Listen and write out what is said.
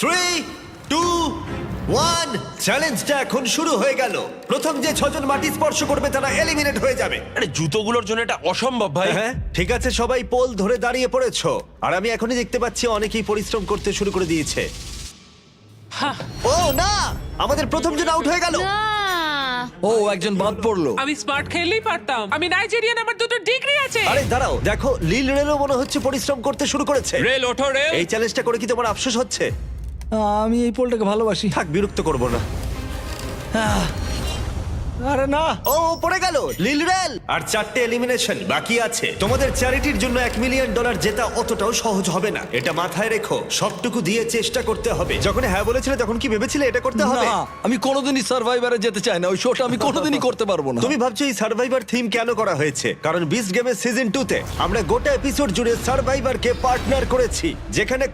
3, 2, 1, চ্যালেঞ্জটা এখন শুরু হয়ে গেল। প্রথম যে 6 জন মাটি স্পর্শ করবে তারা এলিমিনেট হয়ে যাবে। আরে জুতোগুলোর জন্য এটা অসম্ভব ভাই। হ্যাঁ ঠিক আছে, সবাই পোল ধরে দাঁড়িয়ে পড়েছো, আর আমি এখনই দেখতে পাচ্ছি অনেকেই পরিশ্রম করতে শুরু করে দিয়েছে। ও না, আমাদের প্রথম জন আউট হয়ে গেল। ও একজন বাদ পড়লো। আমি স্মার্ট খেললেই পারতাম। আমি নাইজেরিয়ান, আমার 2টো ডিগ্রি আছে। আরে দাঁড়াও, দেখো লিল রেলও মনে হচ্ছে পরিশ্রম করতে শুরু করেছে। রেল ওঠো রেল। এই চ্যালেঞ্জটা করে কি তোমার আফসোস হচ্ছে? আমি এই পোলটাকে ভালোবাসি। থাক, বিরক্ত করবো না। আরে না, ও পড়ে গেল লিল রেল। আর 4টে এলিমিনেশন বাকি আছে। তোমাদের চ্যারিটির জন্য $1 মিলিয়ন জেতা অতটাও সহজ হবে না, এটা মাথায় রেখো। সবটুকু দিয়ে চেষ্টা করতে হবে। যখন হ্যাঁ বলেছিলে তখন কি ভেবেছিলে এটা করতে হবে? না, আমি কোনোদিনই সার্ভাইভারে যেতে চাই না। ওই শোটা আমি কোনোদিনই করতে পারবো না। তুমি ভাবছো এই সার্ভাইভার থিম কেন করা হয়েছে? কারণ বিস্ট গেমের সিজন 2 তে আমরা গোটা এপিসোড জুড়ে সার্ভাইভারকে পার্টনার করেছি, যেখানে